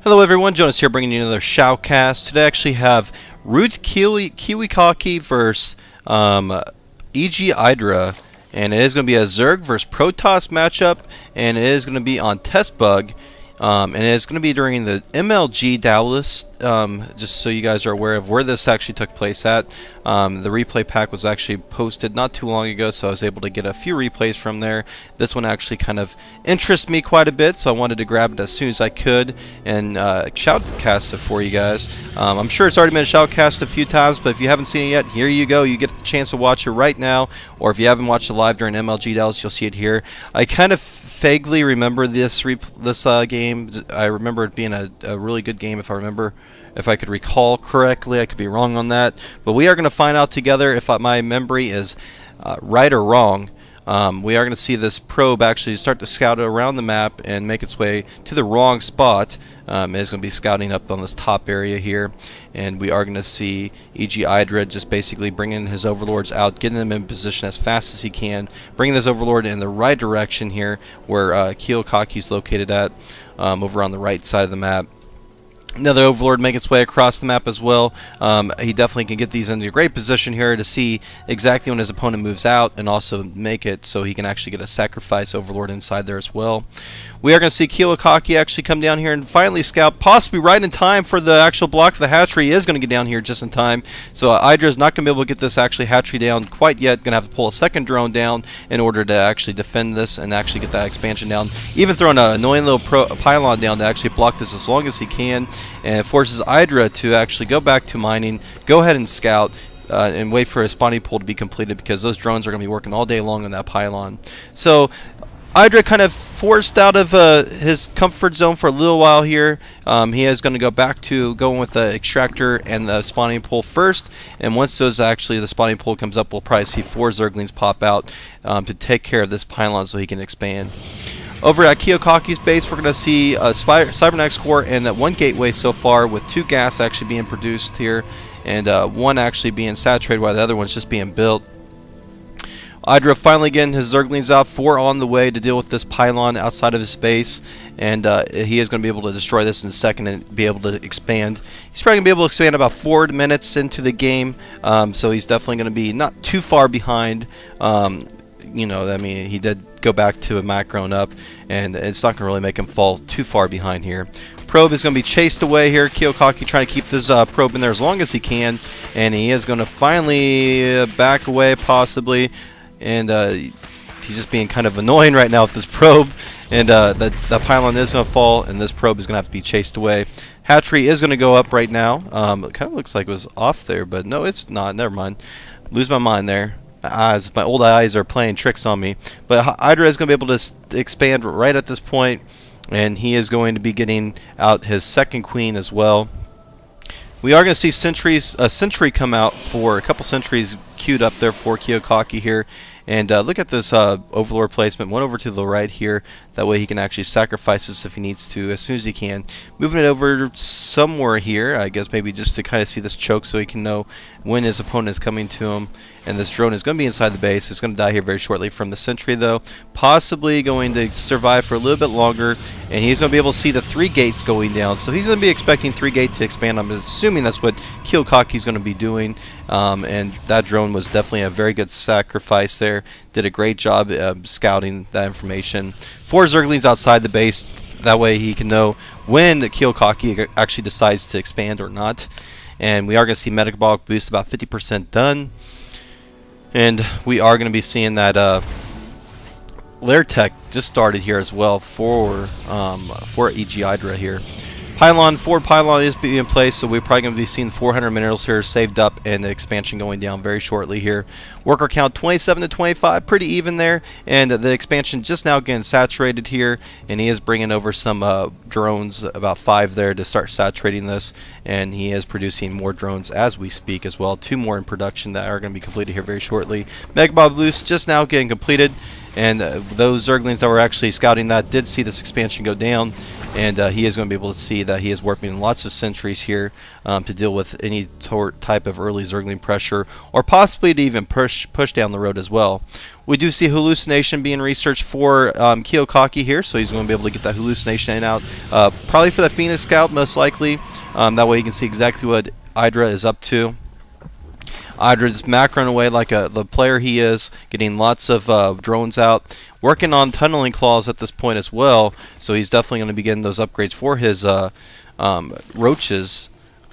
Hello everyone, Jonas here bringing you another shoutcast. Today I actually have ROOTKiWiKaKi versus EGIdra, and it is going to be a Zerg versus Protoss matchup, and it is going to be on Test Bug, and it's going to be during the MLG Dallas, just so you guys are aware of where this actually took place at. The replay pack was actually posted not too long ago, so I was able to get a few replays from there. This one actually kind of interests me quite a bit, so I wanted to grab it as soon as I could and shoutcast it for you guys. I'm sure it's already been shoutcast a few times, but if you haven't seen it yet, here you go. You get the chance to watch it right now, or if you haven't watched it live during MLG Dallas, you'll see it here. I kind of vaguely remember this game. I remember it being a really good game, if I could recall correctly. I could be wrong on that, but we are going to find out together if my memory is right or wrong. We are going to see this probe actually start to scout around the map and make its way to the wrong spot. It's going to be scouting up on this top area here, and we are going to see EGIdra just basically bringing his overlords out, getting them in position as fast as he can, bringing this overlord in the right direction here where KiWiKaKi is located at, over on the right side of the map. Another overlord making its way across the map as well. He definitely can get these into a great position here to see exactly when his opponent moves out, and also make it so he can actually get a sacrifice overlord inside there as well. We are going to see KiWiKaKi actually come down here and finally scout, possibly right in time for the actual block for the hatchery. He is going to get down here just in time. So Idra is not going to be able to get this actually hatchery down quite yet. Going to have to pull a second drone down in order to actually defend this and actually get that expansion down. Even throwing an annoying little pylon down to actually block this as long as he can. And it forces Idra to actually go back to mining, go ahead and scout, and wait for a spawning pool to be completed, because those drones are going to be working all day long on that pylon. So Idra kind of forced out of his comfort zone for a little while here. He is going to go back to going with the extractor and the spawning pool first, and once the spawning pool comes up, we'll probably see 4 Zerglings pop out to take care of this pylon so he can expand. Over at KiWiKaKi's base, we're going to see a Cybernetics core and 1 gateway so far, with 2 gas actually being produced here, and 1 actually being saturated while the other one's just being built. Idra finally getting his Zerglings out, 4 on the way to deal with this pylon outside of his base, and he is going to be able to destroy this in a second and be able to expand. He's probably going to be able to expand about 4 minutes into the game, so he's definitely going to be not too far behind. You know, I mean, he did go back to a macron up, and it's not going to really make him fall too far behind here. Probe is going to be chased away here. KiWiKaKi trying to keep this probe in there as long as he can, and he is going to finally back away possibly, and he's just being kind of annoying right now with this probe, and the pylon is going to fall, and this probe is going to have to be chased away. Hatchery is going to go up right now. It kind of looks like it was off there, but no, it's not. Never mind. Lose my mind there. My old eyes are playing tricks on me. But Idra is going to be able to expand right at this point, and he is going to be getting out his second queen as well. We are going to see a sentry come out, for a couple sentries queued up there for KiWiKaKi here. And look at this overlord placement, 1 over to the right here. That way he can actually sacrifice this if he needs to, as soon as he can. Moving it over somewhere here, I guess maybe just to kind of see this choke so he can know when his opponent is coming to him. And this drone is going to be inside the base. It's going to die here very shortly from the sentry, though. Possibly going to survive for a little bit longer. And he's going to be able to see the 3 gates going down. So he's going to be expecting 3 gates to expand. I'm assuming that's what KiWiKaKi is going to be doing. And that drone was definitely a very good sacrifice there. Did a great job scouting that information. 4 Zerglings outside the base. That way he can know when KiWiKaKi actually decides to expand or not. And we are going to see metabolic boost about 50% done. And we are going to be seeing that lair tech just started here as well for EGIdra here. Forward pylon is being in place, so we're probably going to be seeing 400 minerals here saved up, and the expansion going down very shortly here. Worker count 27 to 25, pretty even there, and the expansion just now getting saturated here, and he is bringing over some drones, about 5 there, to start saturating this, and he is producing more drones as we speak as well. 2 more in production that are going to be completed here very shortly. Megabob boost just now getting completed, and those Zerglings that were actually scouting that did see this expansion go down, and he is going to be able to see that he is warping lots of sentries here to deal with any type of early Zergling pressure, or possibly to even push down the road as well. We do see hallucination being researched for KiWiKaKi here, so he's going to be able to get that hallucination out, probably for the Phoenix Scout most likely. That way you can see exactly what EGIdra is up to. EGIdra is macroing away like the player he is, getting lots of drones out, working on tunneling claws at this point as well, so he's definitely going to be getting those upgrades for his roaches.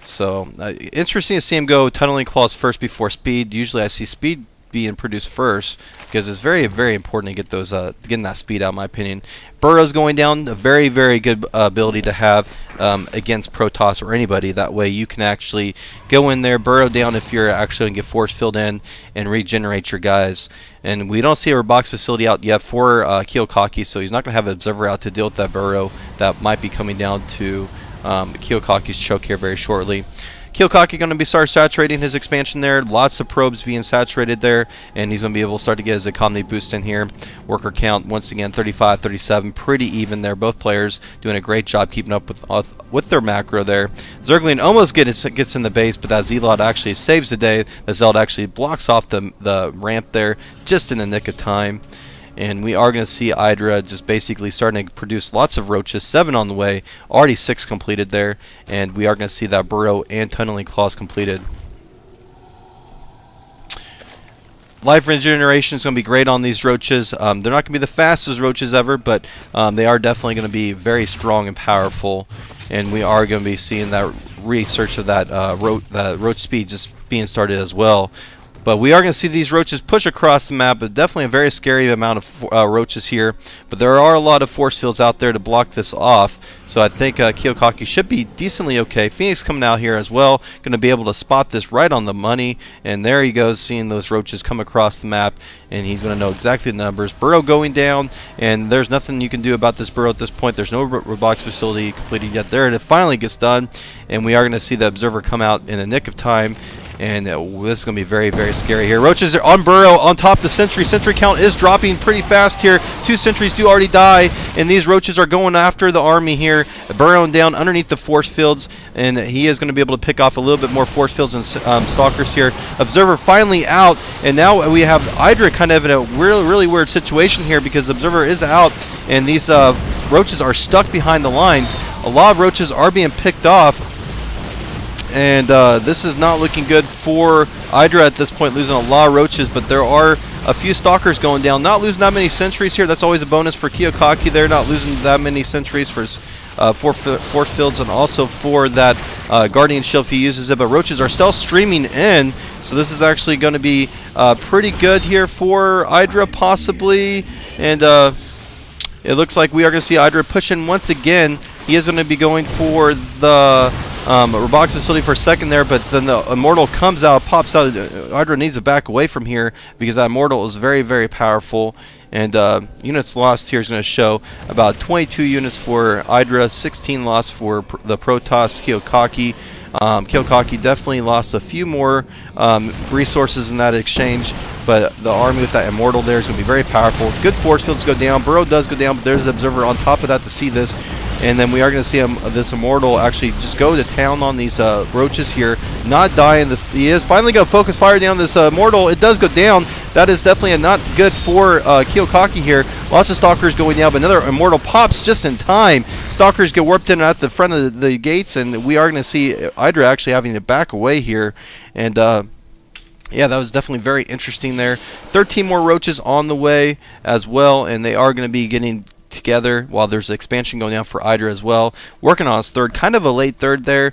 So interesting to see him go tunneling claws first before speed. Usually I see speed being produced first, because it's very, very important to get those getting that speed out, in my opinion. Burrow's going down, a very, very good ability to have against Protoss or anybody. That way you can actually go in there, burrow down if you're actually going to get force filled in, and regenerate your guys. And we don't see a box facility out yet for KiWiKaKi, so he's not going to have an observer out to deal with that burrow that might be coming down to KiWiKaKi's choke here very shortly. KiWiKaKi going to be start saturating his expansion there. Lots of probes being saturated there, and he's going to be able to start to get his economy boost in here. Worker count once again 35, 37, pretty even there. Both players doing a great job keeping up with their macro there. Zergling almost gets in the base, but that Zealot actually saves the day. The Zealot actually blocks off the ramp there just in the nick of time. And we are going to see EGIdra just basically starting to produce lots of roaches, 7 on the way, already 6 completed there, and we are going to see that burrow and tunneling claws completed. Life regeneration is going to be great on these roaches. They're not going to be the fastest roaches ever, but they are definitely going to be very strong and powerful, and we are going to be seeing that research of that roach speed just being started as well. But we are going to see these roaches push across the map, but definitely a very scary amount of roaches here. But there are a lot of force fields out there to block this off, so I think KiWiKaKi should be decently okay. Phoenix coming out here as well, going to be able to spot this right on the money. And there he goes, seeing those roaches come across the map, and he's going to know exactly the numbers. Burrow going down, and there's nothing you can do about this burrow at this point. There's no box facility completed yet. There it finally gets done, and we are going to see the observer come out in a nick of time. And this is going to be very, very scary here. Roaches are on burrow, on top of the sentry. Sentry count is dropping pretty fast here. 2 sentries do already die, and these roaches are going after the army here, burrowing down underneath the force fields, and he is going to be able to pick off a little bit more force fields and stalkers here. Observer finally out, and now we have EGIdra kind of in a really weird situation here, because Observer is out, and these roaches are stuck behind the lines. A lot of roaches are being picked off, and this is not looking good for EGIdra at this point, losing a lot of roaches, but there are a few stalkers going down. Not losing that many sentries here. That's always a bonus for KiWiKaKi there, not losing that many sentries for force fields, and also for that Guardian Shield if he uses it. But roaches are still streaming in, so this is actually going to be pretty good here for EGIdra possibly. And it looks like we are going to see EGIdra pushing once again. He is going to be going for the box facility for a second there, but then the Immortal comes out, pops out. EGIdra needs to back away from here, because that Immortal is very, very powerful. And units lost here is going to show about 22 units for EGIdra, 16 lost for the Protoss KiWiKaKi. KiWiKaKi definitely lost a few more resources in that exchange, but the army with that Immortal there is going to be very powerful. Good force fields go down. Burrow does go down, but there's an Observer on top of that to see this. And then we are going to see this Immortal actually just go to town on these roaches here, not dying. He is finally going to focus fire down this Immortal. It does go down. That is definitely not good for KiWiKaKi here. Lots of Stalkers going down, but another Immortal pops just in time. Stalkers get warped in at the front of the gates, and we are going to see EGIdra actually having to back away here. And yeah, that was definitely very interesting there. 13 more roaches on the way as well, and they are going to be getting together while there's expansion going down for EGIdra as well. Working on his third, kind of a late third there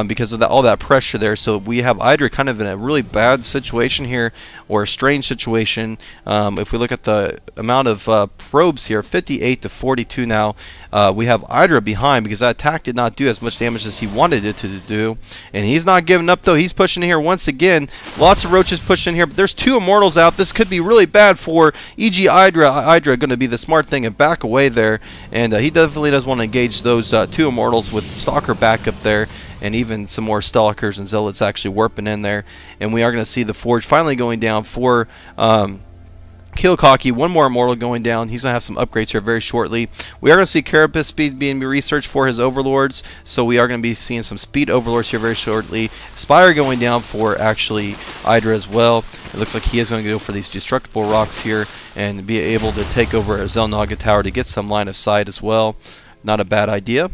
because of all that pressure there. So we have EGIdra kind of in a really bad situation here, or a strange situation. If we look at the amount of probes here, 58 to 42 now, we have EGIdra behind, because that attack did not do as much damage as he wanted it to do. And he's not giving up though. He's pushing here once again. Lots of roaches pushing here, but there's 2 Immortals out. This could be really bad for EGIdra. EGIdra going to be the smart thing and back away there, and he definitely does want to engage those 2 Immortals with Stalker backup there, and even some more Stalkers and Zealots actually warping in there. And we are going to see the Forge finally going down for KiWiKaKi, one more immortal going down. He's going to have some upgrades here very shortly. We are going to see carapace speed being researched for his overlords, so we are going to be seeing some speed overlords here very shortly. Spire going down for actually EGIdra as well. It looks like he is going to go for these destructible rocks here and be able to take over a Xel'Naga tower to get some line of sight as well. Not a bad idea.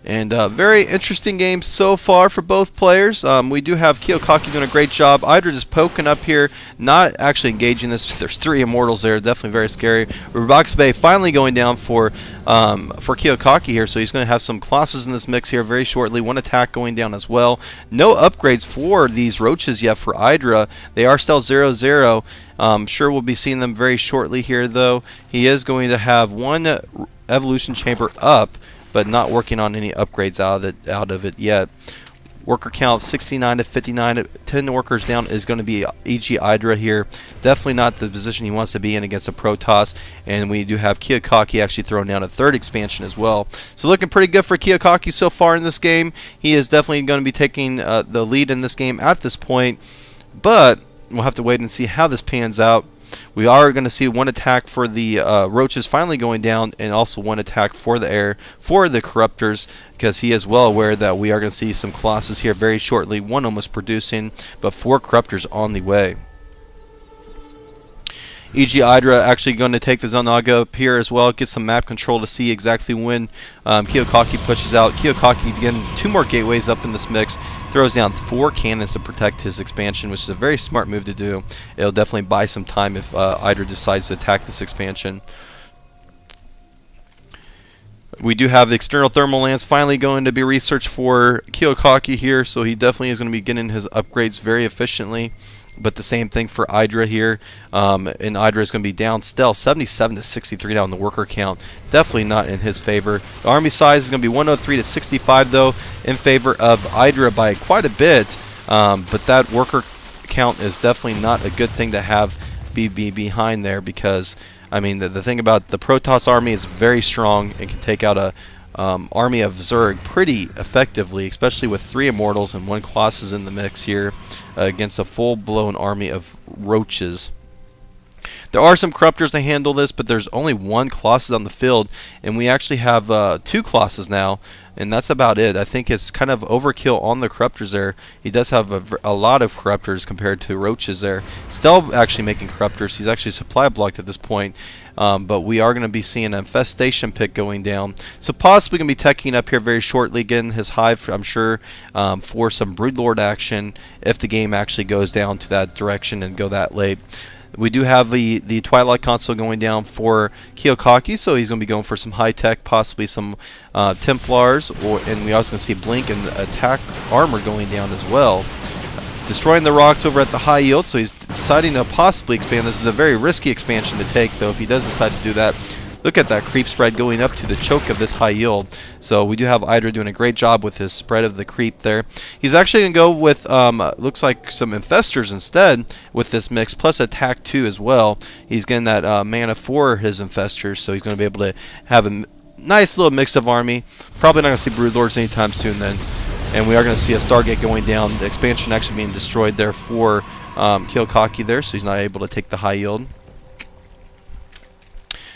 And very interesting game so far for both players. We do have KiWiKaKi doing a great job. EGIdra just poking up here, not actually engaging this. There's 3 immortals there, definitely very scary. Bay finally going down for KiWiKaKi here, so he's going to have some Colossus in this mix here very shortly. One attack going down as well. No upgrades for these roaches yet for EGIdra. They are still 0-0. Sure we'll be seeing them very shortly here though. He is going to have one evolution chamber up, but not working on any upgrades out of it yet. Worker count 69 to 59. 10 workers down is going to be EGIdra here. Definitely not the position he wants to be in against a Protoss. And we do have KiWiKaKi actually throwing down a 3rd expansion as well. So looking pretty good for KiWiKaKi so far in this game. He is definitely going to be taking the lead in this game at this point. But we'll have to wait and see how this pans out. We are going to see one attack for the roaches finally going down, and also one attack for the air for the corruptors, because he is well aware that we are going to see some Colossus here very shortly. One almost producing, but 4 corruptors on the way. EGIdra actually going to take the Xel'Naga up here as well, get some map control to see exactly when KiWiKaKi pushes out. KiWiKaKi again, 2 more gateways up in this mix, throws down 4 cannons to protect his expansion, which is a very smart move to do. It'll definitely buy some time if EGIdra decides to attack this expansion. We do have the external thermal lance finally going to be researched for KiWiKaKi here, so he definitely is going to be getting his upgrades very efficiently. But the same thing for EGIdra here, and EGIdra is going to be down still 77 to 63 down the worker count. Definitely not in his favor. The army size is going to be 103 to 65 though, in favor of EGIdra by quite a bit. But that worker count is definitely not a good thing to have be behind there, because I mean the thing about the Protoss army is very strong and can take out a army of Zerg pretty effectively, especially with 3 immortals and 1 Colossus in the mix here against a full-blown army of roaches. There are some corruptors to handle this, but there's only 1 Colossus on the field, and we actually have 2 Colossus now, and that's about it. I think it's kind of overkill on the corruptors there. He does have a lot of corruptors compared to roaches there. Still actually making corruptors. He's actually supply blocked at this point, but we are going to be seeing an infestation pick going down. So possibly going to be teching up here very shortly, getting his hive, I'm sure, for some Broodlord action if the game actually goes down to that direction and go that late. We do have the Twilight console going down for KiWiKaKi, so he's going to be going for some high-tech, possibly some Templars, and we also going to see Blink and attack armor going down as well. Destroying the rocks over at the high yield, so he's deciding to possibly expand. This is a very risky expansion to take, though, if he does decide to do that. Look at that creep spread going up to the choke of this high yield. So we do have EGIdra doing a great job with his spread of the creep there. He's actually going to go with, looks like some infestors instead with this mix, plus attack 2 as well. He's getting that mana for his infestors, so he's going to be able to have a nice little mix of army. Probably not going to see Broodlords anytime soon then. And we are going to see a Stargate going down. The expansion actually being destroyed there for KiWiKaKi there, so he's not able to take the high yield.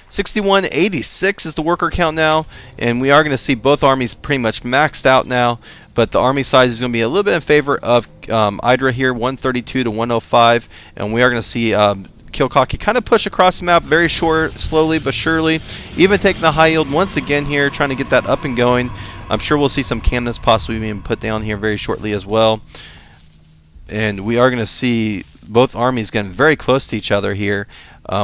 6186 is the worker count now, and we are going to see both armies pretty much maxed out now, but the army size is going to be a little bit in favor of EGIdra here, 132 to 105, and we are going to see KiWiKaKi kind of push across the map very slowly but surely, even taking the high yield once again here, trying to get that up and going. I'm sure we'll see some cannons possibly being put down here very shortly as well. And we are going to see both armies getting very close to each other here.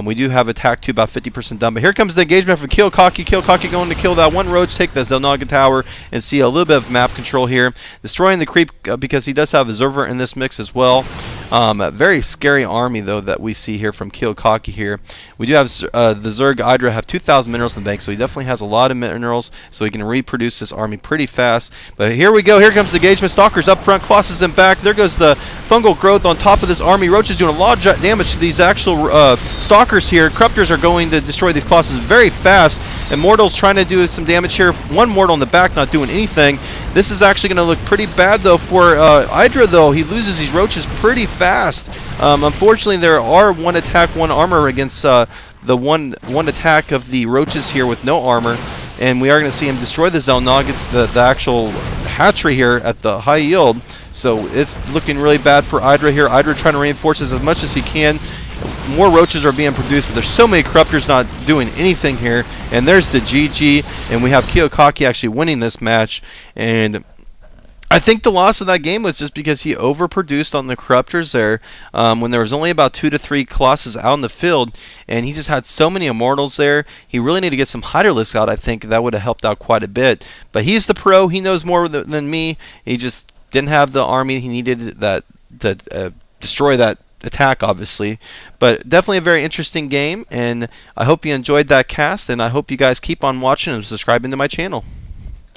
We do have attack 2 about 50% done, but here comes the engagement from KiWiKaKi. KiWiKaKi going to kill that 1 roach, take the Xel'Naga tower, and see a little bit of map control here. Destroying the creep because he does have a Zerver in this mix as well. A very scary army, though, that we see here from KiWiKaKi here. We do have the Zerg EGIdra have 2,000 minerals in the bank, so he definitely has a lot of minerals, so he can reproduce this army pretty fast. But here we go. Here comes the engagement. Stalkers up front, Colossus in back. There goes the fungal growth on top of this army. Roach is doing a lot of damage to these actual Stalkers here. Corruptors are going to destroy these Colossus very fast. Immortals trying to do some damage here. 1 mortal in the back not doing anything. This is actually going to look pretty bad, though, for EGIdra, though. He loses these roaches pretty fast. Unfortunately, there are 1 attack, 1 armor against the one attack of the roaches here with no armor. And we are going to see him destroy the Zelnog, the actual hatchery here at the high yield. So it's looking really bad for EGIdra here. EGIdra trying to reinforce as much as he can. More roaches are being produced, but there's so many corruptors not doing anything here. And there's the GG, and we have KiWiKaKi actually winning this match. And I think the loss of that game was just because he overproduced on the corruptors there when there was only about 2 to 3 Colossus out in the field, and he just had so many Immortals there. He really needed to get some Hydralisks out. I think that would have helped out quite a bit. But he's the pro. He knows more than me. He just didn't have the army he needed that to destroy that attack, obviously. But definitely a very interesting game, and I hope you enjoyed that cast, and I hope you guys keep on watching and subscribing to my channel.